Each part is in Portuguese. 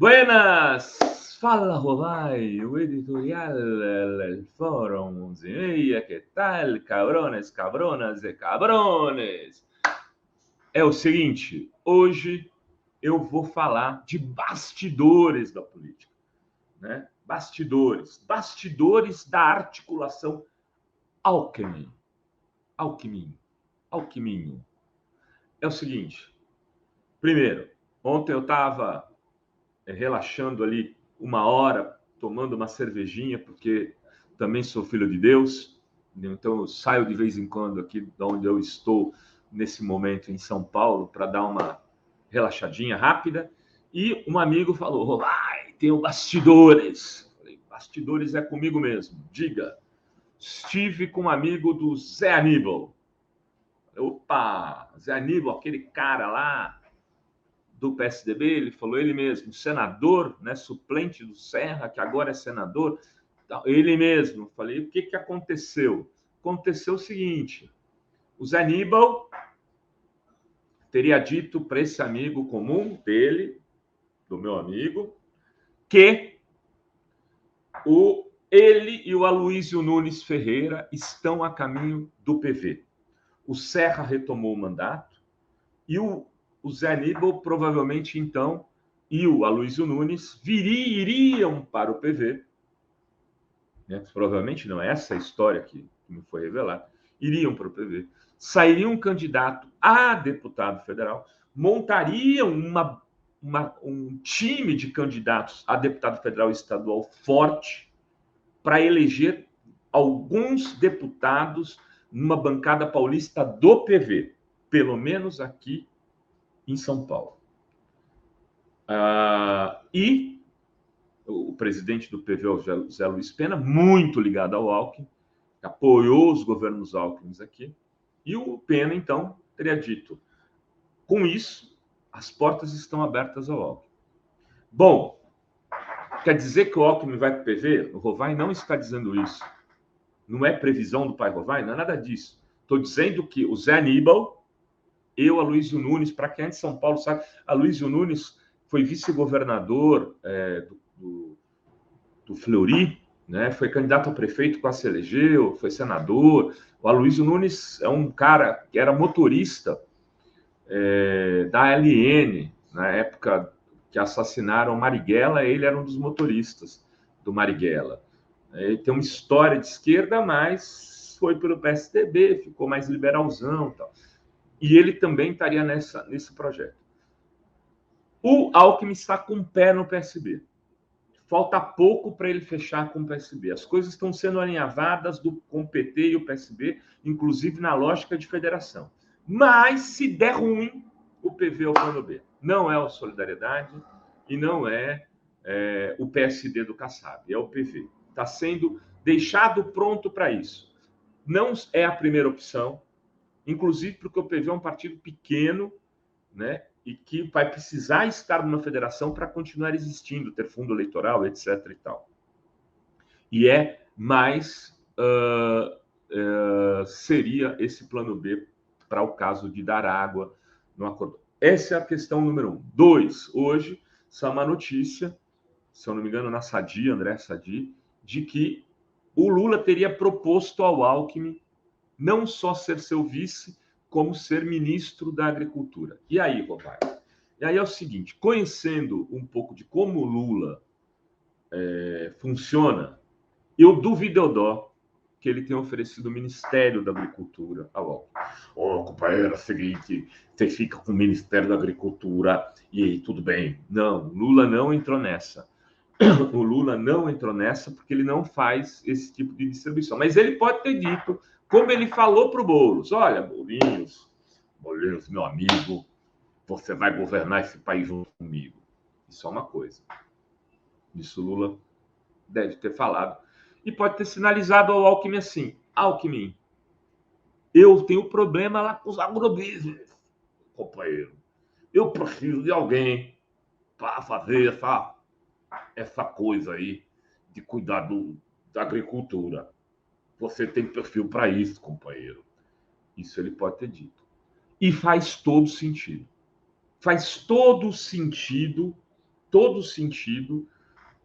Buenas! Fala, Rovai, o editorial, el fórum 11:30, que tal, cabrones, cabronas e cabrones? É o seguinte, hoje eu vou falar de bastidores da política, né? Bastidores da articulação Alckmin. Alckmin. É o seguinte, primeiro, ontem eu estava relaxando ali 1 hora, tomando uma cervejinha, porque também sou filho de Deus, então eu saio de vez em quando aqui de onde eu estou, nesse momento em São Paulo, para dar uma relaxadinha rápida, e um amigo falou, vai, tem o Bastidores. Falei, Bastidores é comigo mesmo, diga. Estive com um amigo do Zé Aníbal. Opa, Zé Aníbal, aquele cara lá do PSDB, ele falou ele mesmo, senador, né, suplente do Serra, que agora é senador, ele mesmo. Falei, o que aconteceu? Aconteceu o seguinte, o Zé Aníbal teria dito para esse amigo comum dele, do meu amigo, que ele e o Aloysio Nunes Ferreira estão a caminho do PV. O Serra retomou o mandato e o Zé Aníbal provavelmente, então, e o Aloysio Nunes iriam para o PV, né? Provavelmente não é essa a história que me foi revelada, iriam para o PV, sairiam um candidato a deputado federal, montariam um time de candidatos a deputado federal e estadual forte para eleger alguns deputados numa bancada paulista do PV, pelo menos aqui em São Paulo. E o presidente do PV, o Zé Luiz Pena, muito ligado ao Alckmin, apoiou os governos Alckmin aqui, e o Pena, então, teria dito, com isso, as portas estão abertas ao Alckmin. Bom, quer dizer que o Alckmin vai para o PV? O Rovai não está dizendo isso. Não é previsão do pai Rovai, não é nada disso. Estou dizendo que o Zé Aníbal e o Aloysio Nunes, para quem é de São Paulo sabe, Aloysio Nunes foi vice-governador do Fleury, né? Foi candidato a prefeito, quase se elegeu, foi senador. O Aloysio Nunes é um cara que era motorista da ALN, na época que assassinaram Marighella, ele era um dos motoristas do Marighella. Ele tem uma história de esquerda, mas foi pelo PSDB, ficou mais liberalzão e tal. E ele também estaria nesse projeto. O Alckmin está com o pé no PSB. Falta pouco para ele fechar com o PSB. As coisas estão sendo alinhavadas com o PT e o PSB, inclusive na lógica de federação. Mas, se der ruim, o PV é o plano B. Não é o Solidariedade e não é o PSD do Kassab, é o PV. Está sendo deixado pronto para isso. Não é a primeira opção, inclusive porque o PV é um partido pequeno, né? E que vai precisar estar numa federação para continuar existindo, ter fundo eleitoral, etc. e tal. E seria esse plano B para o caso de dar água no acordo. Essa é a questão número 1. 2, hoje, saiu uma notícia, se eu não me engano, na Sadi, André Sadi, de que o Lula teria proposto ao Alckmin não só ser seu vice, como ser ministro da Agricultura. E aí, Roberto? E aí é o seguinte, conhecendo um pouco de como o Lula funciona, eu duvido que ele tenha oferecido o Ministério da Agricultura ao Alckmin. Companheiro, é o seguinte, você fica com o Ministério da Agricultura e aí, tudo bem. Não, Lula não entrou nessa. O Lula não entrou nessa porque ele não faz esse tipo de distribuição. Mas ele pode ter dito, como ele falou para o Boulos, olha, Boulinhos, meu amigo, você vai governar esse país junto comigo. Isso é uma coisa. Isso Lula deve ter falado. E pode ter sinalizado ao Alckmin assim, Alckmin, eu tenho problema lá com os agrobusiness, companheiro. Eu preciso de alguém para fazer essa coisa aí de cuidar da agricultura. Você tem perfil para isso, companheiro. Isso ele pode ter dito. E faz todo sentido. Faz todo sentido todo sentido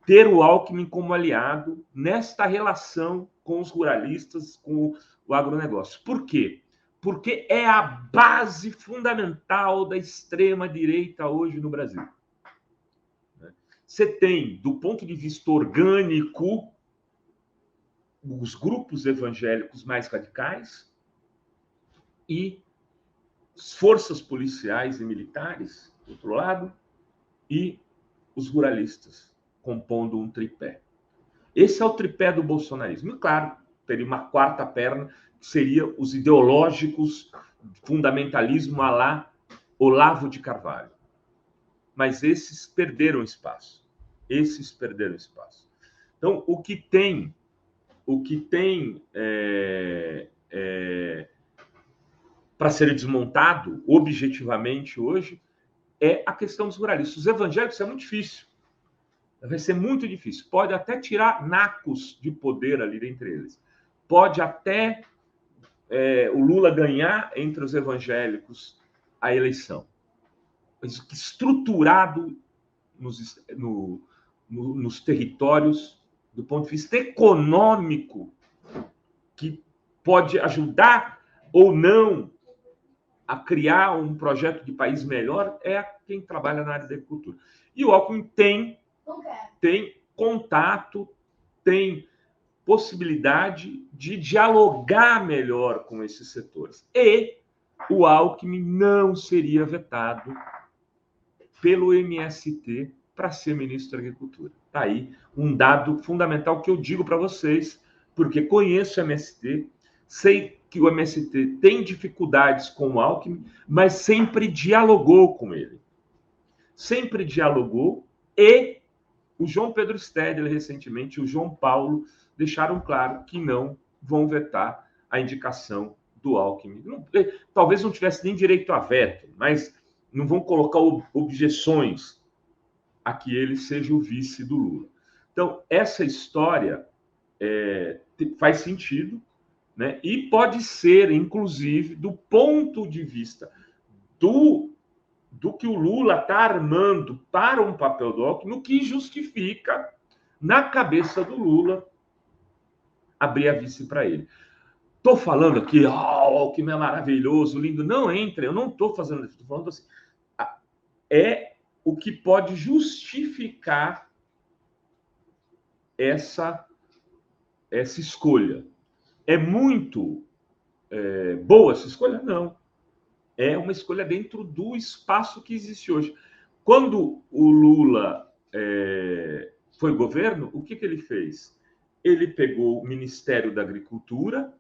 ter o Alckmin como aliado nesta relação com os ruralistas, com o agronegócio. Por quê? Porque é a base fundamental da extrema-direita hoje no Brasil. Você tem, do ponto de vista orgânico, os grupos evangélicos mais radicais e as forças policiais e militares, do outro lado, e os ruralistas, compondo um tripé. Esse é o tripé do bolsonarismo. E, claro, teria uma quarta perna, que seria os ideológicos, fundamentalismo à la Olavo de Carvalho. Mas esses perderam espaço. Então, o que tem para ser desmontado objetivamente hoje é a questão dos ruralistas. Os evangélicos é muito difícil. Vai ser muito difícil. Pode até tirar nacos de poder ali dentre eles. Pode até o Lula ganhar entre os evangélicos a eleição. Mas estruturado nos territórios, do ponto de vista econômico, que pode ajudar ou não a criar um projeto de país melhor, é quem trabalha na área da agricultura. E o Alckmin tem contato, tem possibilidade de dialogar melhor com esses setores. E o Alckmin não seria vetado pelo MST para ser ministro da Agricultura. Está aí um dado fundamental que eu digo para vocês, porque conheço o MST, sei que o MST tem dificuldades com o Alckmin, mas sempre dialogou com ele. Sempre dialogou, e o João Pedro Stedler, recentemente, e o João Paulo deixaram claro que não vão vetar a indicação do Alckmin. Talvez não tivesse nem direito a veto, mas não vão colocar objeções a que ele seja o vice do Lula. Então, essa história faz sentido, né? E pode ser, inclusive, do ponto de vista do que o Lula está armando para um papel do Alckmin, no que justifica, na cabeça do Lula, abrir a vice para ele. Estou falando aqui, o Alckmin é maravilhoso, lindo. Não entre, eu não estou fazendo isso. Estou falando assim, é o que pode justificar essa escolha. É muito boa essa escolha? Não. É uma escolha dentro do espaço que existe hoje. Quando o Lula foi governo, o que ele fez? Ele pegou o Ministério da Agricultura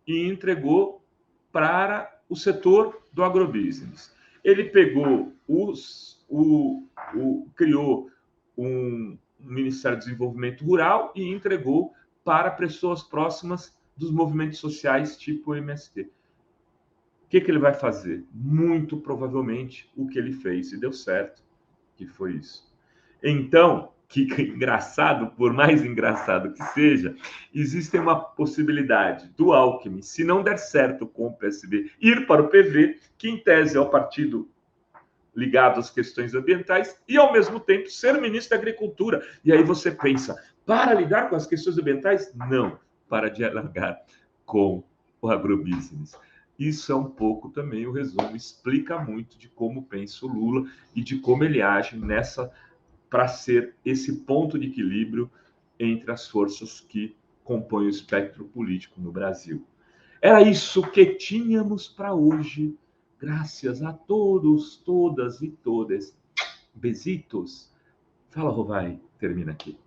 e entregou para o setor do agrobusiness. Ele pegou criou um Ministério do Desenvolvimento Rural e entregou para pessoas próximas dos movimentos sociais, tipo o MST. O que ele vai fazer? Muito provavelmente o que ele fez, e deu certo, que foi isso. Então, que engraçado, por mais engraçado que seja, existe uma possibilidade do Alckmin, se não der certo com o PSB, ir para o PV, que em tese é o partido ligado às questões ambientais, e ao mesmo tempo ser ministro da Agricultura. E aí você pensa, para lidar com as questões ambientais? Não, para dialogar com o agrobusiness. Isso é um pouco também o resumo, explica muito de como pensa o Lula e de como ele age para ser esse ponto de equilíbrio entre as forças que compõem o espectro político no Brasil. Era isso que tínhamos para hoje. Graças a todos, todas e todas. Besitos. Fala, Rovai. Termina aqui.